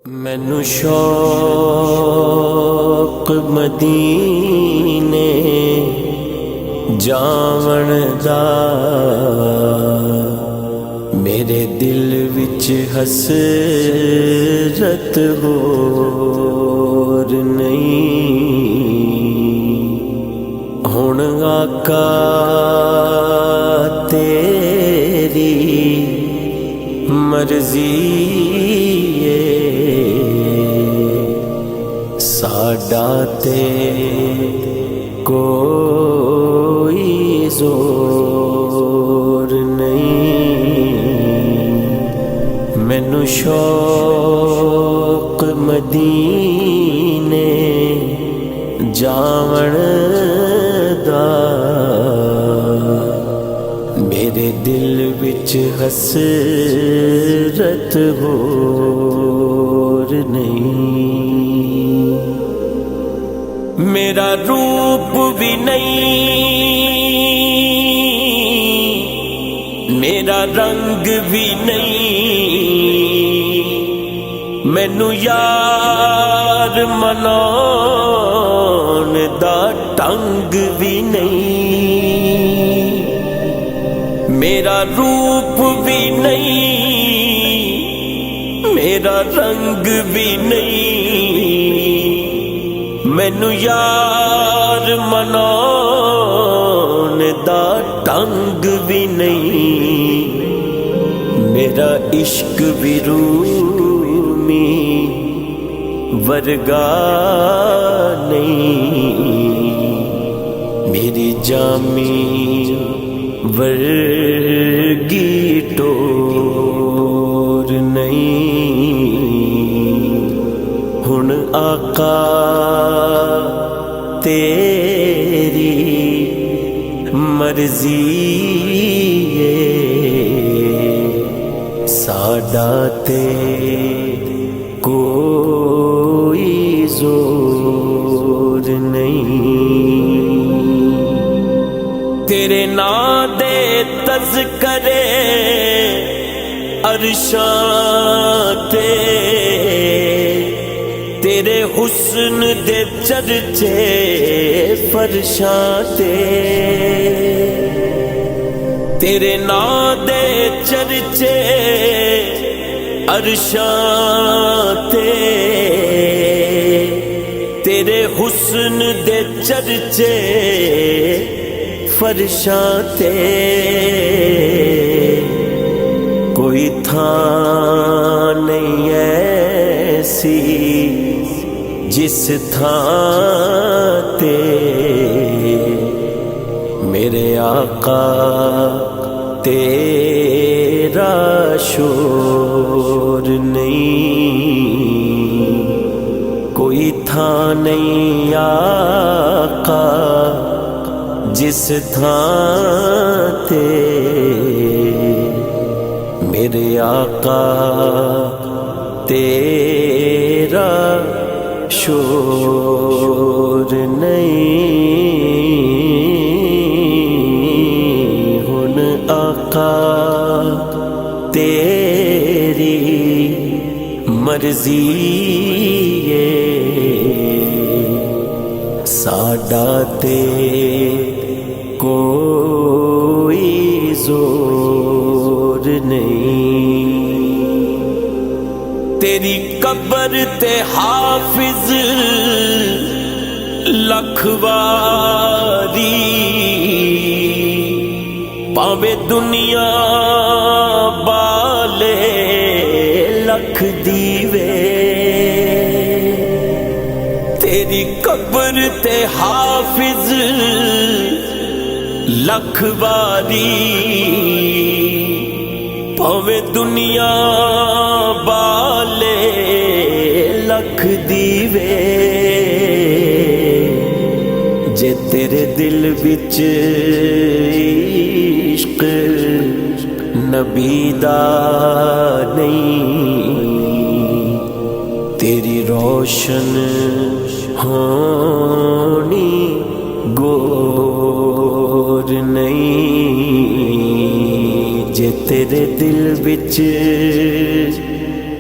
مینوں شوق مدینے جاون دا، میرے دل وچ حسرت ہور نہیں۔ ہن آقا تیری مرضی ساڈا تے کوئی زور نہیں۔ مینوں شوق مدینے جاون دا، میرے دل وچ حسرت ہور نہیں۔ میرا روپ بھی نہیں، میرا رنگ بھی نہیں، مینوں یار مناون دا ٹنگ بھی نہیں۔ میرا روپ بھی نہیں، میرا رنگ بھی نہیں، مینوں یار مناون دا ٹنگ بھی نہیں۔ میرا عشق بھی رومی ورگا نہیں، میری جامی ورگی ٹور نہیں۔ ہن آقا تیری مرضی ساڈا تے کوئی زور نہیں۔ تیرے نام دے تذکرے عرشاں تے، تیرے حسن دے چرچے فرشاں تے، تیرے نام دے چرچے عرشاں تے، تیرے حسن دے چرچے فرشاں تے۔ کوئی تھاں نہیں ایسی جس تھاں تے میرے آقا تیرا شور نہیں۔ کوئی تھاں نہیں آقا جس تھاں تے میرے آقا تیرا شور نہیں۔ ہن آقا تیری مرضی ساڈا تے کوئی زور نہیں۔ تیری قبر تے حافظ لکھ واری، پاوے دنیا بالے لکھ دیوے۔ تیری قبر تے حافظ لکھ واری، پاوے دنیا بالے لکھ دیوے۔ جے تیرے دل وچ عشق نبی دا نہیں، تیری روشن ہونی گور نہیں۔ جے تیرے دل وچ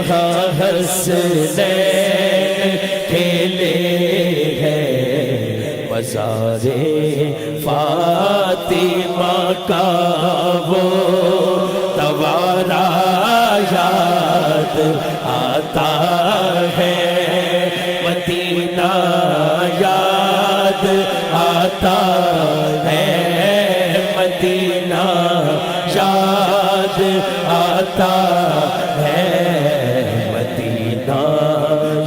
جہاں حسنین کھیلے ہیں مزار فاطمہ کا وہ توارا یاد آتا ہے مدینہ یاد آتا ہے مدینہ یاد آتا ہے مدینہ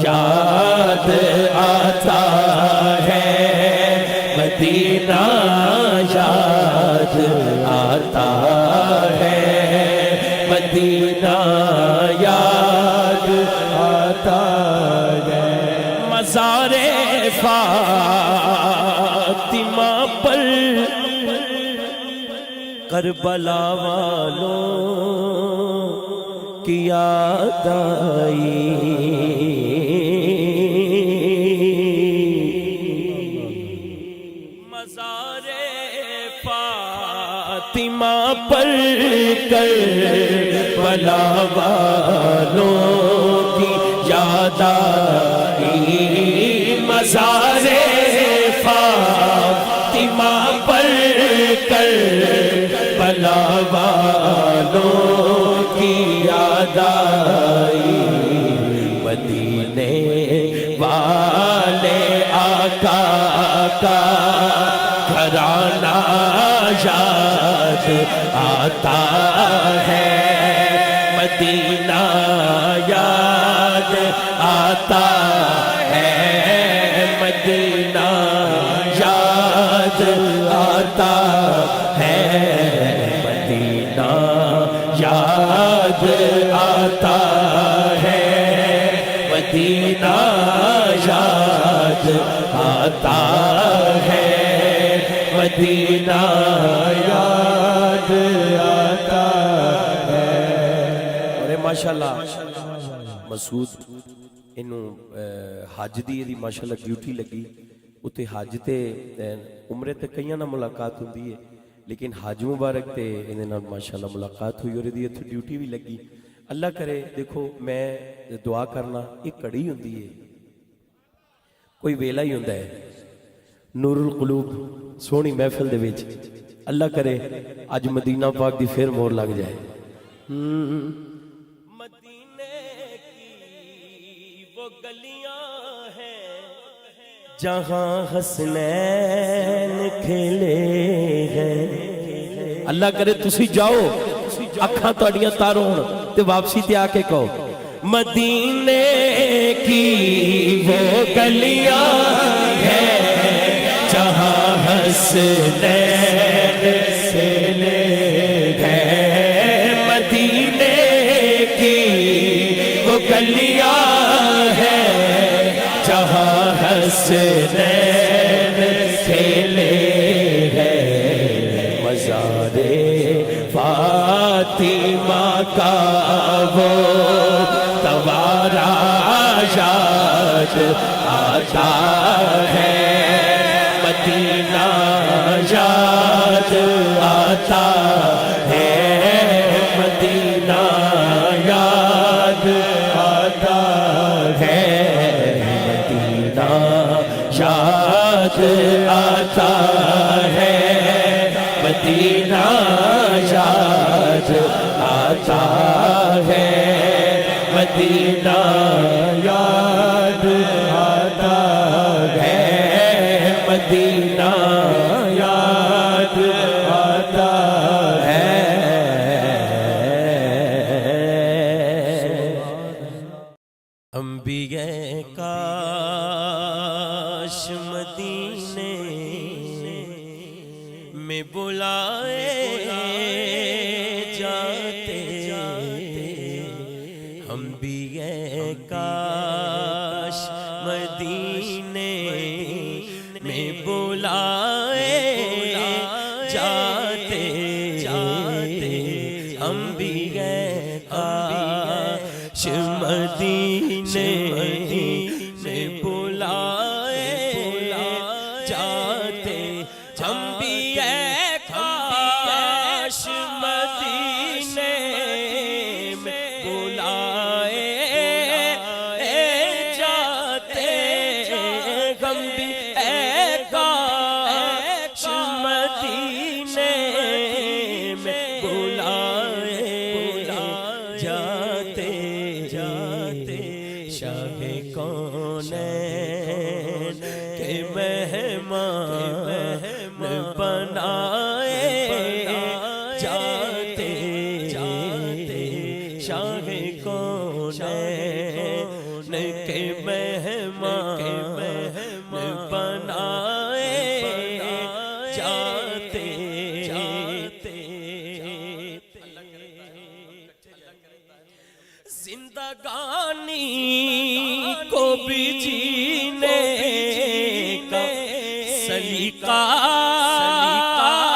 یاد آتا ہے مدینہ یاد آتا ہے مدینہ یاد آتا ہے مزار فاطمہ پر کربلا والوں کی یاد آئی مزار فاطمہ پر کربلا والوں کی یاد آئی مزار فاطمہ پر کربلا والوں کی یاد آئی مدینے والے آقا کا گھرانہ یاد آتا ہے مدینہ یاد آتا ہے مدینہ یاد آتا ہے مدینہ یاد آتا ہے مدینہ یاد آتا ہے مدینہ یاد آتا ہے اور ماشاءاللہ مسعود انہوں حج دی یہ ماشاءاللہ ڈیوٹی لگی اتنے حج تے عمرے تے کئیاں نہ ملاقات ہوندی ہے لیکن حج مبارک تے انہاں نال ماشاءاللہ ملاقات ہوئی اور دی اتنے ڈیوٹی بھی لگی اللہ کرے دیکھو میں دعا کرنا ایک کڑی ہوندی ہے کوئی ویلا ہی ہوندا ہے نور القلوب سونی محفل دے وچ اللہ کرے اج مدینہ پاک دی پھر مور لگ جائے مدینے کی وہ گلیاں ہیں جہاں حسنین کھیلے ہیں اللہ کرے تسی جاؤ اکھاں تہاڈیاں تار ہون تے واپسی تے آ کے کہو مدینے کی وہ گلیاں ہیں جہاں حسنین کھیلے ہیں مدینے کی وہ گلیاں ہیں جہاں حسنین کھیلے ہیں مزار فاطمہ کا وہ توارا یاد آتا ہے مدینہ یاد آتا ہے مدینہ یاد آتا ہے مدینہ یاد آتا ہے مدینہ یاد آتا ہے مدینہ یاد آتا ہے مدینہ یاد آتا ہے انبیاء کاش مدینے میں بلائے جاتے انبیاء کاش مدینے میں بلائے جاتے انبیاء کاش مدینے میں بلائے جاتے انبیاء کاش مدینے میں بلائے کونین کے مہمان بنائے جاتے شاہ کونین کے مہمان بنائے جاتے زندگانی کو بھی جینے کا سلیقہ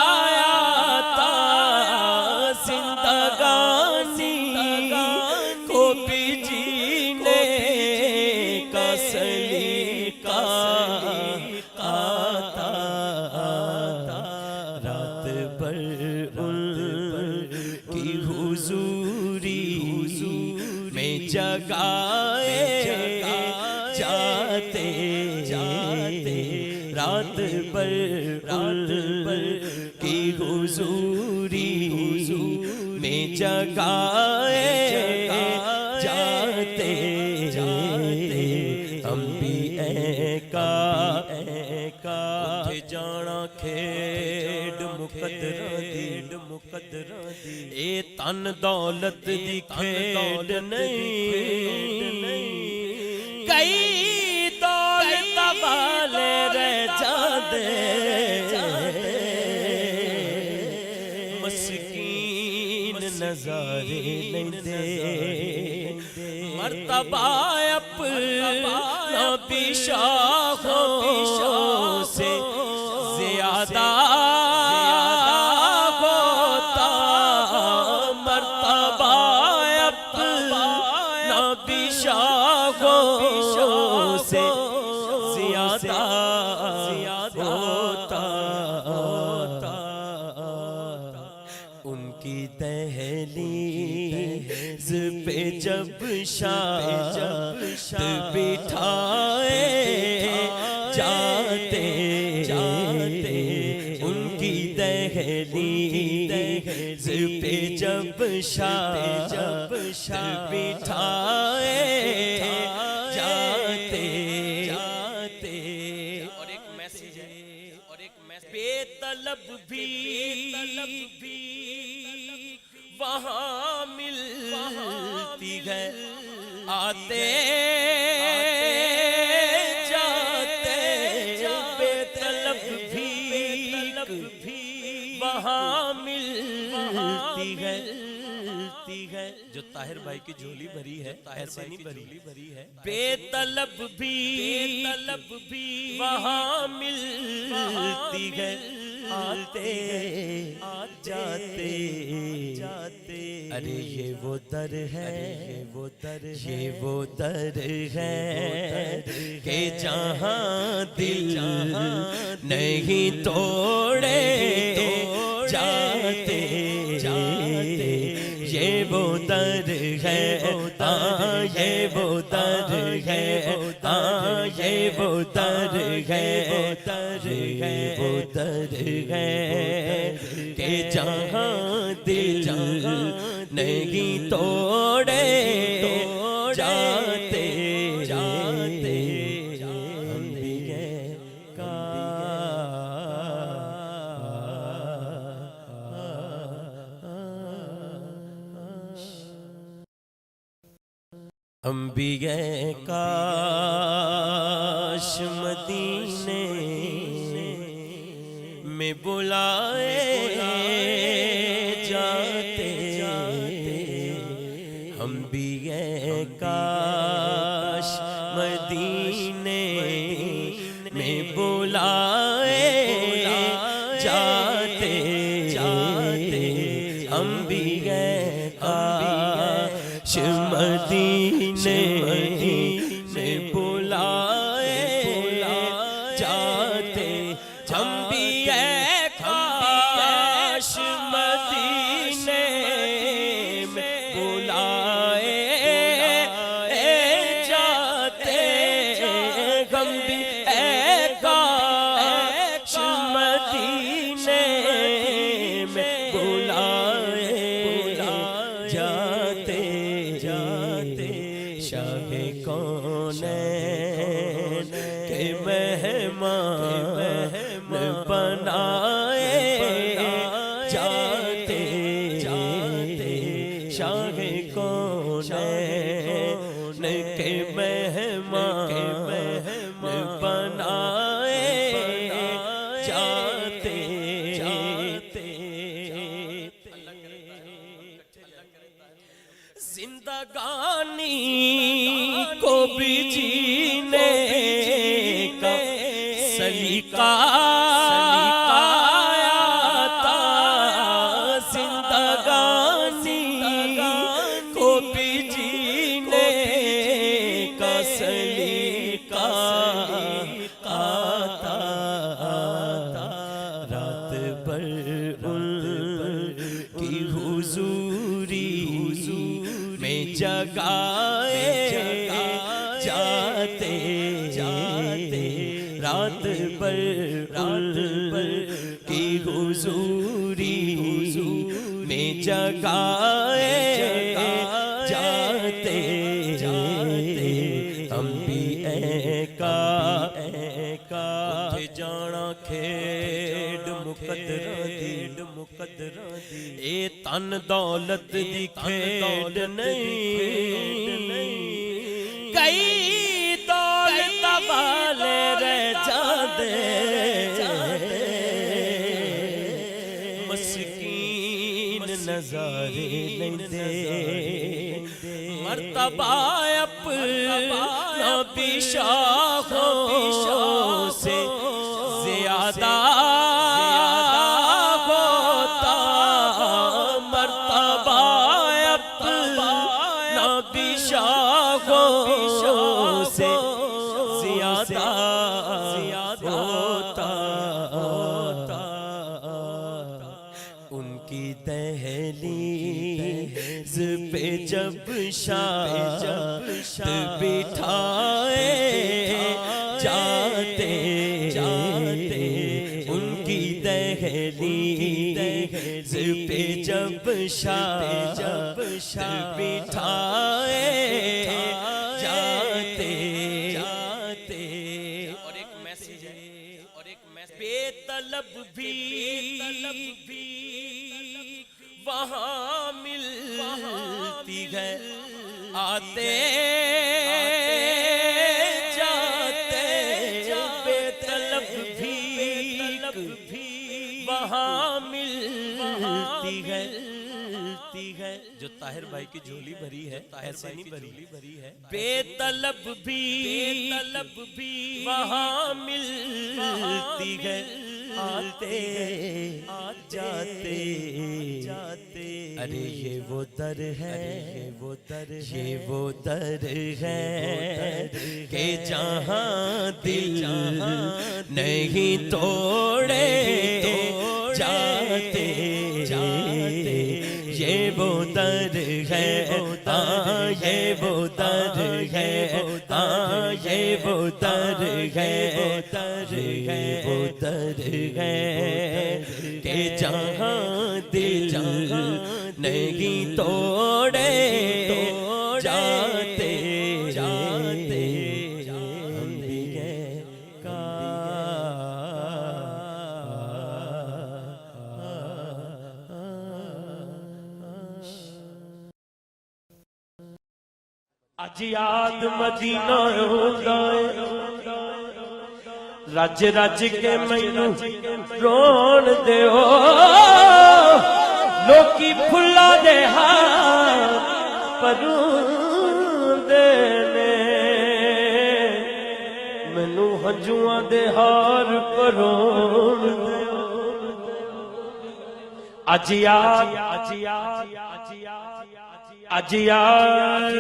آتا، زندگانی کو بھی جینے کا سلیقہ آتا، رات بھر ان کی حضوری میں جگائے جاتے رات بھر کی حضوری میں جگائے جاتے انبیاء کا اٹھ جانا کھیڈ مقدرہ دی اے تن دولت دی کھیڈ نہیں، کئی دولت والے رہ جاندے مسکین نظارے نہیں دے، مرتبہ اپنا بھی شاخوں سے زیادہ ہوتا، مرتبہ اپنا بھی شاخوں سے زیادہ ہوتا، ان کی دہلیز پہ جب شاد بٹھائے جاتے ان کی دہلیز پہ جب شاد بٹھائے جاتے اور ایک میسیج ہے بے طلب بھی وہاں ملتی ہے، آتے جاتے بے طلب بھی وہاں ملتی ہے، جو طاہر بھائی کی جھولی بھری ہے ایسے نہیں بھری ہے، بے طلب بھی وہاں ملتی ہے، آتے جاتے ارے یہ وہ در ہے یہ وہ در ہے کہ جہاں دل نہیں توڑے جاتے یہ وہ در ہے یہ وہ در ہے یہ وہ در ہے وہ در ہے کہ جہاں دل نہیں توڑے جاتے انبیاء کاش مدینے میں بلائے جاتے انبیاء کاش مدینے میں بلائے جاتے انبیاء کاش مدینے میں بلائے جاتے انبیاء کاش مدینے میں بلائے جاتے انبیاء کاش مدینے میں بلائے جاتے شاہ کونین کے مہمان بنائے جاتے شاہ کونین کے مہمان بنائے جاتے زندگانی کو بھی جینے کا سلیقہ آتا، زندگانی کو بھی جینے کا سلیقہ آتا، رات بھر ان کی حضوری میں جگائے جاتے رات بھر کی حضوری میں جگائے جاتے ہم بھی کا جانا کھیڈ مقدرہ دی اے تن دولت دی کھیڈ نہیں، کئی دولت والے رہ جاندے مسکین نظارے نہیں دے، مرتبہ اپنا بھی شاخوں سے زیادہ ہوتا، مرتبہ اپنا بھی شاخوں سے زیادہ ہوتا، ان کی دہلیز پہ جب شاد بٹھائے جاتے ان کی دہلیز پہ جب شاد بٹھائے جاتے اور ایک میسیج ہے، بے طلب بھی وہاں ملتی ہے، آتے جاتے بے طلب بھی وہاں ملتی ہے، جو طاہر بھائی کی جھولی بھری ہے ایسے نہیں بھری ہے، بے طلب بھی وہاں ملتی ہے، آتے جاتے ارے یہ وہ در ہے یہ وہ در ہے کہ جہاں دل نہیں توڑے جاتے یہ وہ در ہے، یہ وہ در ہے، یہ وہ در ہے، یہ وہ در ہے کہ جہاں دل نہیں توڑے جاتے اج یاد مدینہ ہوندا ہے، رج رج کے مینوں رون دیو، لوکی پھلا دے ہاتھ پروندے نے، مینوں ہنجواں دے ہار پرون دیو، اج یاد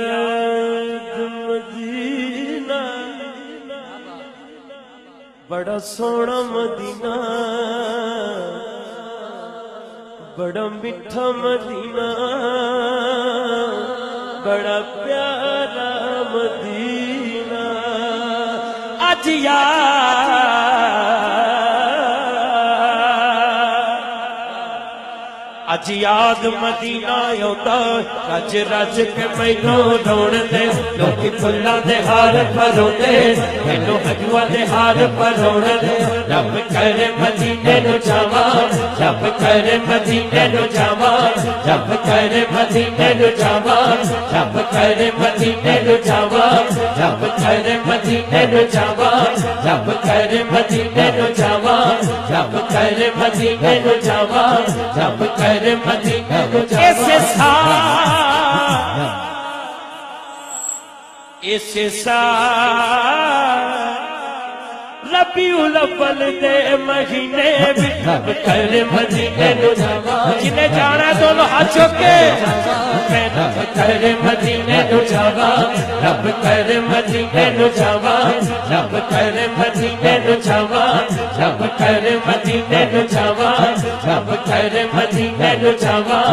مدینہ بڑا سونا مدینہ، بڑا میٹھا مدینہ، بڑا پیارا مدینہ، اج اج یاد مدینہ آਉਂਦਾ رج رج کے مینوں روਣ دے لوکی فلاں دے ہار پروندے مینوں ہجواں دے ہار پروਣ دے رب کرے مدینے نوں جاواں رب کرے مدینے نوں جاواں رب کرے مدینے نوں جاواں رب کرے مدینے نوں جاواں رب کرے مدینے نوں جاواں رب کرے مدینے نوں جاواں رب کرے مدینے نوں جاواں رب کرے مدینے نوں جاواں اسے سال ربیع الاول دے مہینے رب کرے مدینے نوں جاواں جنہیں جانا دونوں ہاتھ چوکے میں رب کرے مدینے نوں جاواں رب کرے مدینے نوں جاواں رب کرے مدینے نوں جاواں رب کرے مدینے نوں جاواں رب کرے مدینے نوں جاواں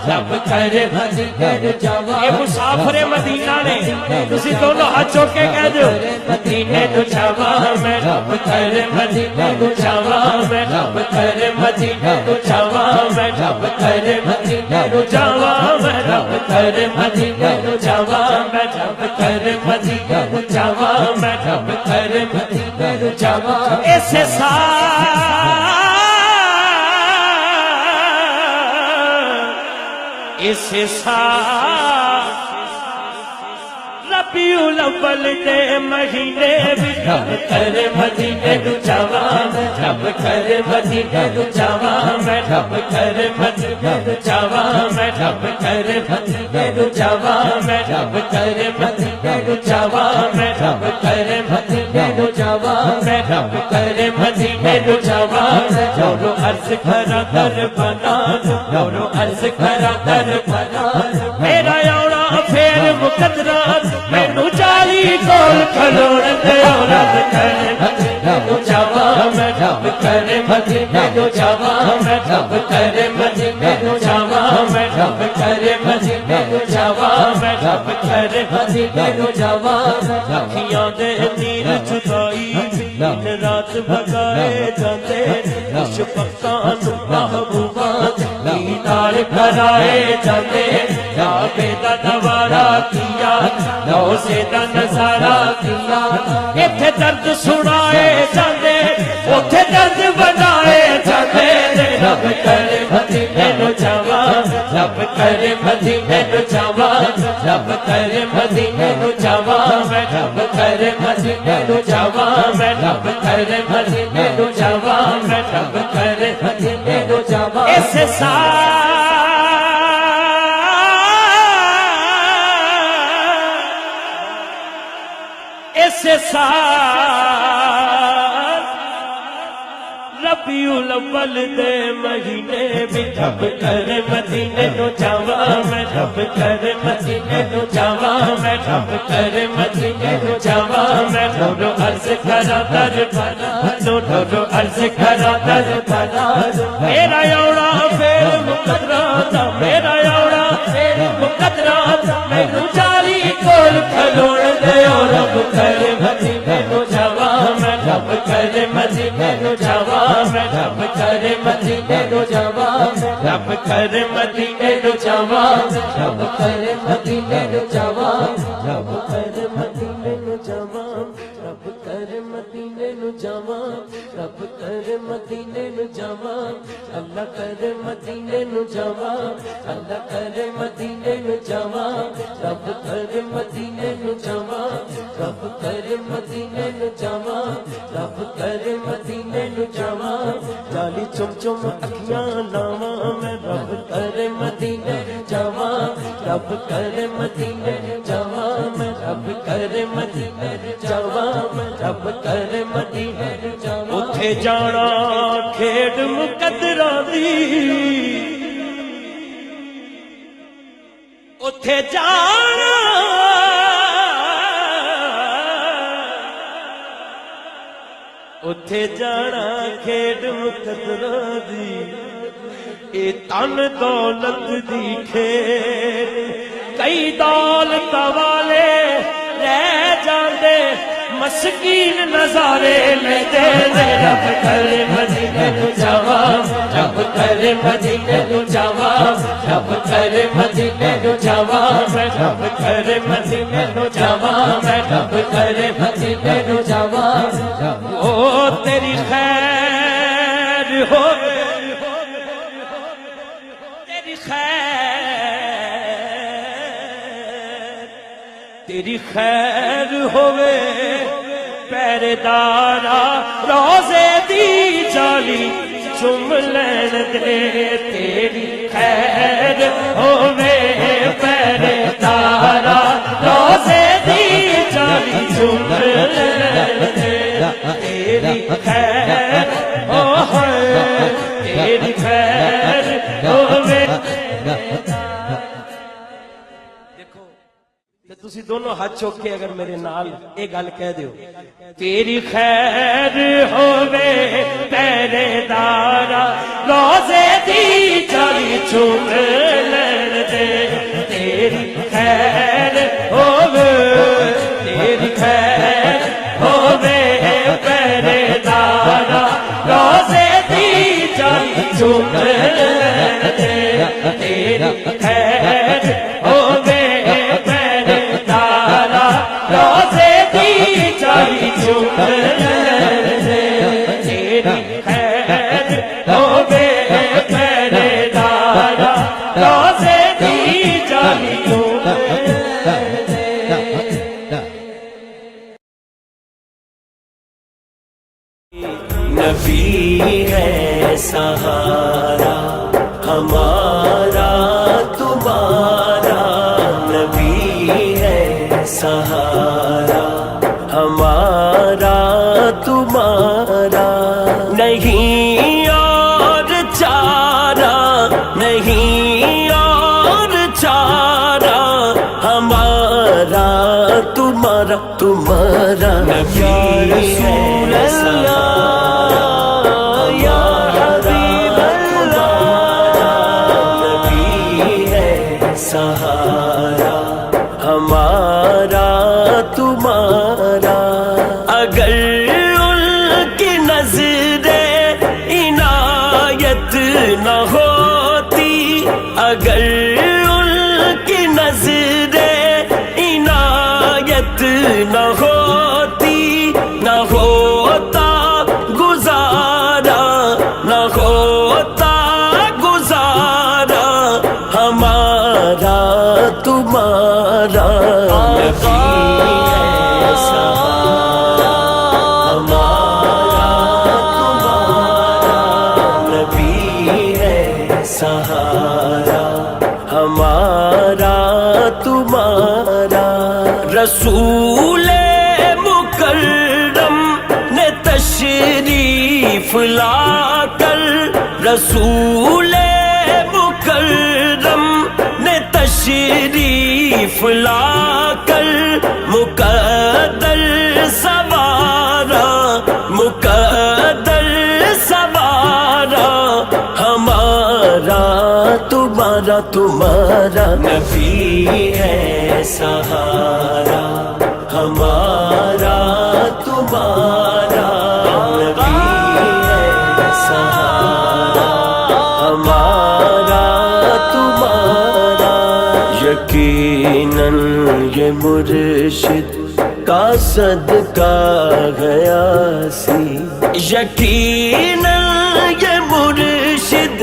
رب کرے مدینے نوں جاواں اے مسافر مدینہ نے تسی دونوں ہاتھ چوکے کہہ دو مدینے نوں جاواں میں رب کرے مدینے نوں جاواں میں رب کرے مدینے نوں جاواں میں رب کرے مدینے نوں جاواں میں رب کرے مدینے نوں جاواں میں رب کرے مدینے نوں جاواں میں رب کرے مدینے نوں جاواں اسے اسے ربیع الاول دے مہینے رب کرے مدینے نوں جاواں رب کرے مدینے نوں جاواں میں رب کرے مدینے نوں جاواں میں رب کرے مدینے نوں جاواں میں رب کرے مدینے نوں جاواں میں رب کرے مدینے نوں جاواں میں رب کرے مدینے نوں جاواں جورو عرض کرا در بنا جورو عرض کرا در بنا میرا آونا پھر مقدرات مینوں چالی کول کھلوڑ دے رب کرے مدینے نوں جاواں میں رب کرے مدینے نوں جاواں میں رب کرے مدینے نوں جاواں میں رب کرے مدینے نوں جاواں میں رب کرے مدینے نوں جاواں اکھیاں دے تیر جدائی دن رات بھگائے جاندے مشفقاں نوں محبوباں دیدار کرائے جاندے کعبے دا نوارا کیا روزے دا نظارہ کیا ایتھے درد سنائے جاندے اوتھے درد بنائے جاندے رب کرے مدینے نوں جاواں رب کرے مدینے نوں جاواں رب کرے مدینے نوں جاواں میں رب کرے مدینے نوں جاواں میں رب کرے مدینے نوں جاواں میں رب کرے مدینے نوں جاواں اسے سال ربیع الاول دے مہینے رب کرے مدینے نوں جاواں میں رب کرے مدینے نوں جاواں میں رب کرے مدینے نوں جاواں میں ڈھولو عرض کرا در بنا ڈھولو عرض کرا در بنا میرا آونا پھر مقدرات میرا آونا پھر مقدرات مینوں چالی کول کھلوڑ دے رب کرے مدینے نوں جاواں میں رب کرے مدینے نوں جاواں میں رب کرے مدینے نوں جاواں رب کرے مدینے نوں جاواں رب کرے مدینے نوں جاواں رب کرے مدینے نوں جاواں رب کرے مدینے نوں جاواں رب کرے مدینے نوں جاواں اللہ کرے مدینے نوں جاواں اللہ کرے مدینے نوں جاواں رب کرے مدینے نوں جاواں رب کرے مدینے نوں جاواں رب کرے مدینے نوں جاواں جالی چم چم اکھیاں لاواں میں رب کرے مدینے نوں جاواں رب کرے مدینے نوں جاواں میں رب کرے مدینے نوں جاواں میں رب کرے مدینے نوں جاواں اوتھے جانا کھیڈ مقدراں دی اوتھے جانا اوتھے جانا کھیڈ مقدراں دی اے تن دولت دی کھیڈ کئی دولت والے رہ جاندے مسکین نظارے میں دے دے رب کرے مدینے نو جاواں رب کرے مدینے نو جاواں رب کرے مدینے نو جاواں رب کرے مدینے نو جاواں رب کرے مدینے نو جاواں او تیری خیر ہو تیری خیر ہووے پہرےدارا روزے دی جالی چم لین دے تیری خیر ہووے پہرےدارا روزے دی جالی چم لین دے تیری خیر ہووے تیری خیر ہووے تسی دونوں ہاتھ چوک کے اگر میرے نال ایک گل کہہ دیو تیری خیر ہووے پہرےدارا روزے دی جالی چوم لین دے تیری خیر ہووے تیری خیر ہووے پہرےدارا روزے دی جالی چوم لین دے تیری خیر ہووے روزے دی جالی چوم لین دے تیری خیر ہووے پہرےدارا روزے دی جالی چوم لین دے نبی ہے سہارا ہمارا تمہارا نبی ہے سہارا ہمارا تمہارا نہیں اور چارہ نہیں اور چارہ ہمارا تمہارا تمہارا نبی ہے سہارا یا حبیب اللہ نبی ہے سہارا ہمارا تمہارا اگر ان کی نظر عنایت نہ ہوتی اگر ان کی نظر عنایت نہ ہوتی نہ ہوتا گزارا نہ ہوتا گزارا ہمارا تمہارا نبی ہے سہارا ہمارا تمہارا نبی ہے سہارا ہمارا تمہارا رسول مکرم نے تشریف لا کر رسول مکرم نے تشریف لا کر مقدر سوارا مقدر سوارا ہمارا تمہارا تمہارا نبی ہے سہارا ہمارا تمہارا نبی ہے سہارا ہمارا تمہارا یقیناً یہ مرشد کا صدقہ گیا سی یقیناً یہ مرشد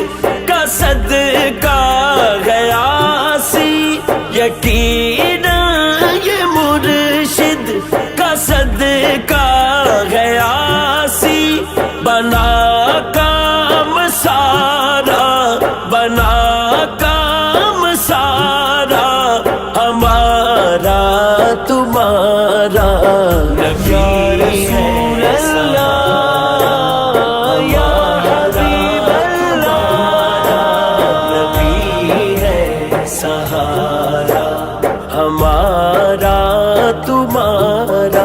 کا صدقہ گیا سی یقیناً یہ مرشد کا صدقہ گیا سی بنا کام سارا بنا کام سارا ہمارا تمہارا نبی ہے اللہ یا حبیب اللہ نبی ہے سہارا ہمارا تمہارا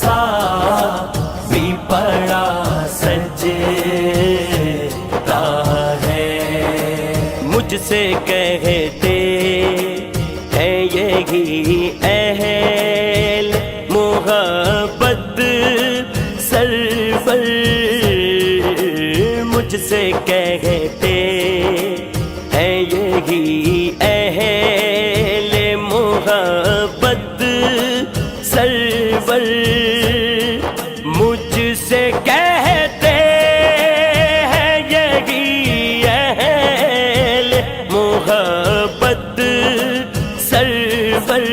سا بھی بڑا سجدہ ہے، مجھ سے کہتے ہیں یہی اہل محبت سرور، مجھ سے کہتے ہیں یہی اہل محبت سرور، مجھ سے کہتے ہیں یہی اہل محبت سرور،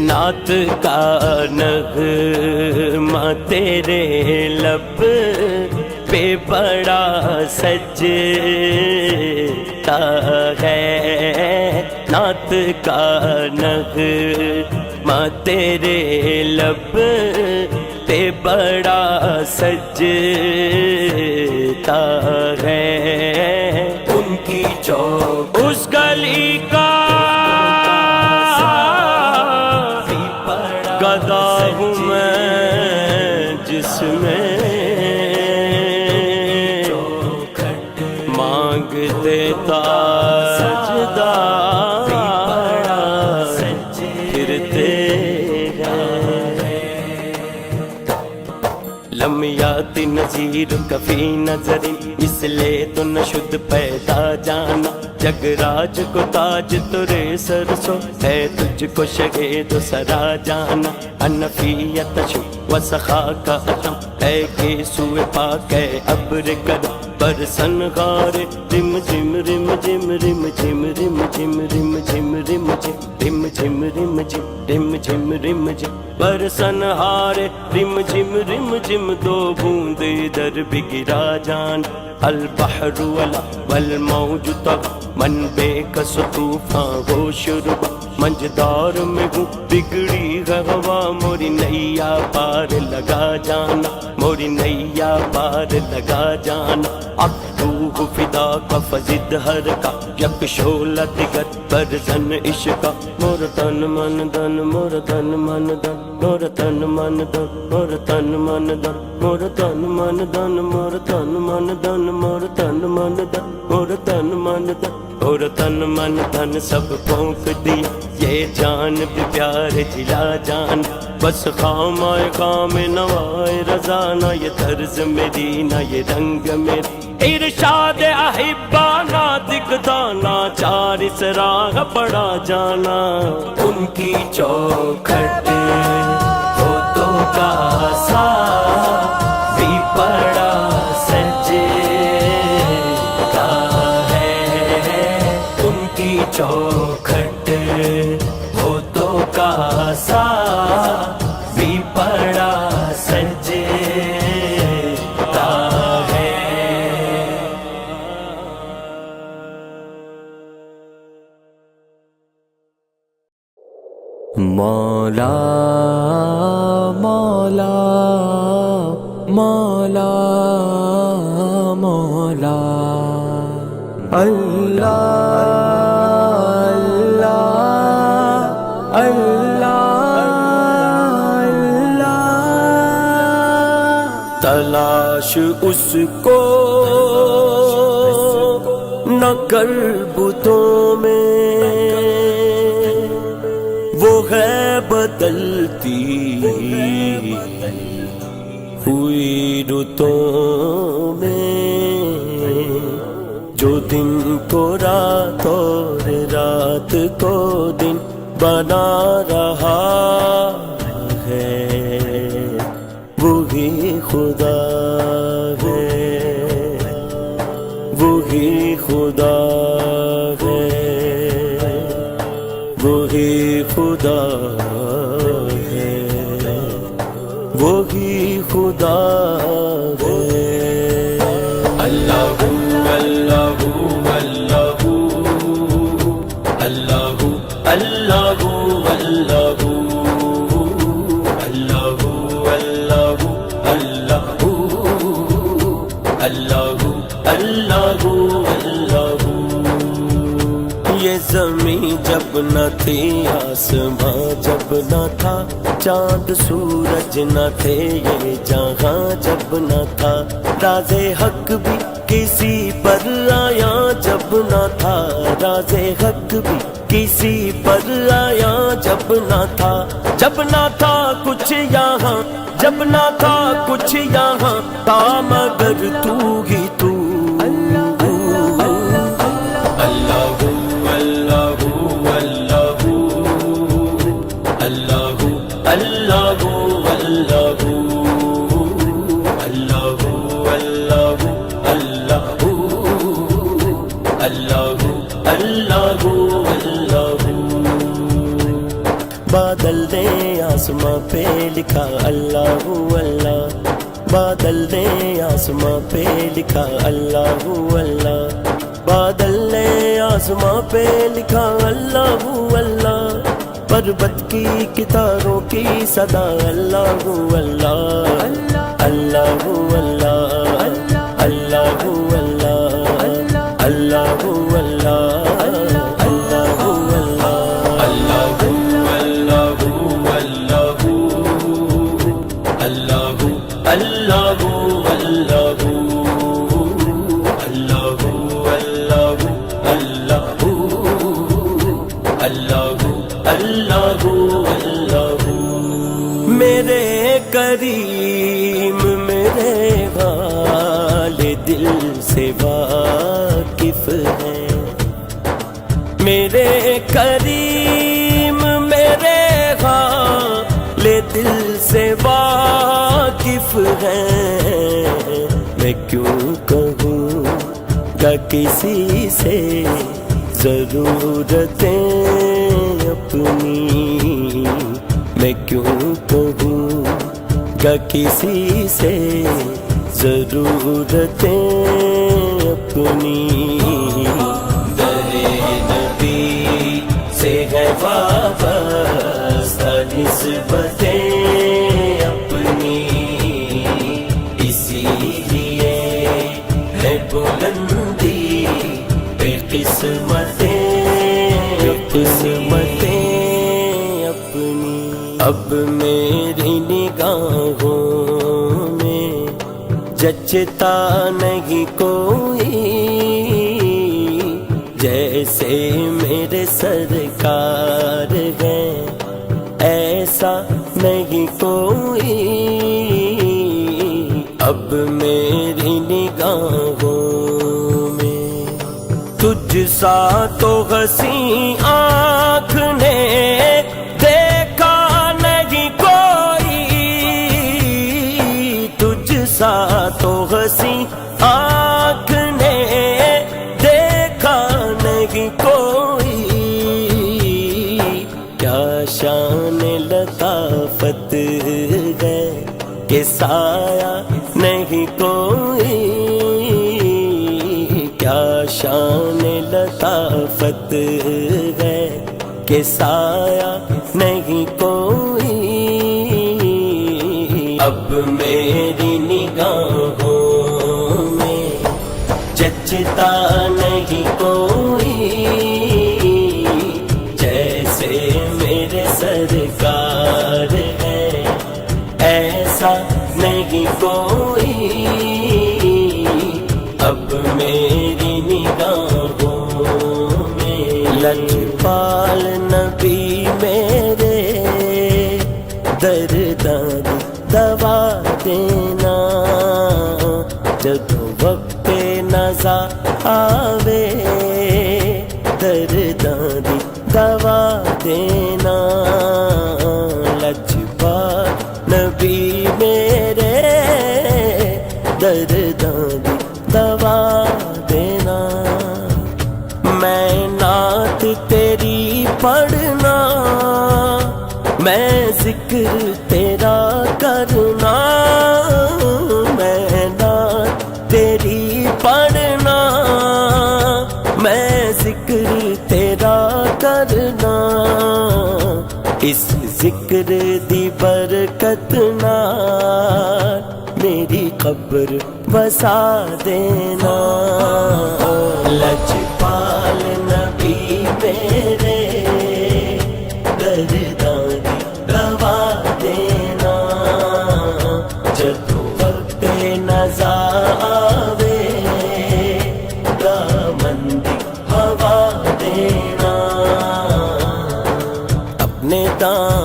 نعت کا نغمہ تیرے لب پہ بڑا سجدہ ہے، نعت کا نغمہ تیرے لب پہ بڑا سجدہ ہے، ان کی چوک اس گلی کا گدا ہوں میں جس میں مانگتے سجدہ پھرتے لم یاتی نظیر کفی نظر مثلے تو نشد پیدا جانا، جگ راج کو تاج ترے سرسو ہے تجھ کو شگے تو سرا جانا، انفیت شو و سخا کا اتم ہے کہ سوئے پاک ہے ابر کرم برسن غار رم جم رم جم رم جم رم جم رم جم رم جم رم جم رم جم رم جم رم جم برسن ہار رم جم رم جم، دو بوند در بگرا جان البحر ولا والموج طغى، من بے کس طوفان ہو شربا، منجدار میں ہوں بگڑی ہوا، موری نیا پار لگا جانا، موری نیا پار لگا جانا، اکتوہ فدا کا فزد ہر کا یک شولہ دگر برزن عشقا، مور تن من دن مور تن من دن مور تن من دن مور تن من دن مور تن من دن مور تن من دن مور تن من دن مور تن من دن اور تن من دھن سب پھونک دیا، یہ جان بھی پیار جلا جان، بس خام آئے خام نوائے رضا، نہ یہ طرز میری نہ یہ رنگ میرا، ارشاد احبانا دکھدانا، چار اس راہ پڑا جانا، ان کی چوکھٹ ہوتوں کا سا بھی پڑا سجدہ ہے، ان کی چوکھٹ ہوتوں کا سا بھی پڑا سجدہ ہے۔ مولا مولا مولا مولا اللہ اللہ اللہ اللہ، تلاش اس کو نہ کر بتوں میں، وہ ہے بدلتی ہوئی رتوں میں، جو دن کو رات اور رات کو دن بنا رہا ہے، وہی خدا ہے، وہی خدا ہے، وہی خدا ہے، وہی خدا ہے۔ اللہ اللہ اللہ اللہ اللہ اللہ اللہ اللہ اللہ اللہ اللہ، یہ زمین جب جب نہ تھی آسماں، جب نہ تھا چاند سورج، نہ تھے یہ جہاں جب نہ تھا راز حق بھی کسی پر آیا، جب نہ تھا راز حق بھی کسی پر آیا، جب نہ تھا کچھ یہاں، جب نہ تھا کچھ یہاں تھا مگر تو ہی تو۔ اللہ اللہ اللہ اللہ اللہ اللہ اللہ اللہ۔ بادل نے آسماں پہ لکھا اللہ اللہ، بادل نے آسماں پہ لکھا اللہ اللہ، بادل نے آسماں پہ لکھا اللہ اللہ، پربت کی کتاروں کی صدا اللہ اللہ اللہ اللہ اللہ اللہ اللہ میرے کریم میرے والے دل سے واقف ہے، میرے کریم میرے والے دل سے واقف ہے، میں کیوں کہوں گا کسی سے ضرورتیں اپنی، میں کیوں کہوں گا کسی سے ضرورتیں اپنی، در نبی سے ہے وابستہ نسبتیں اپنی، اسی لیے ہے بلندی پہ قسمتیں اپنی۔ اب میری نگاہوں میں جچتا نہیں کوئی، جیسے میرے سرکار ہیں ایسا نہیں کوئی، اب میری نگاہوں میں تجھ سا تو حسین آنکھ نے دیکھا نہیں کوئی، تجھ سا تو حسین آنکھ نے دیکھا نہیں کوئی، کیا شان لطافت ہے کہ سایہ نہیں کوئی، کیا شان لطافت ہے کہ سایہ نہیں کوئی، اب میری نگاہوں میں جچتا نہیں کوئی، جیسے میرے سرکار ہے ایسا نہیں کوئی، اب میری نگاہوں میں لجپال نبی میرے درداں دوا دینا، جب وقت نزا آوے درداں دوا دینا، لجپال نبی میرے درداں دوا دینا، میں نعت تیری پڑھنا، میں ذکر تیرا کرنا، میں نعت تیری پڑھنا، میں ذکر تیرا کرنا، اس ذکر دی برکت نال میری قبر بسا دینا، لجپال نبی میرے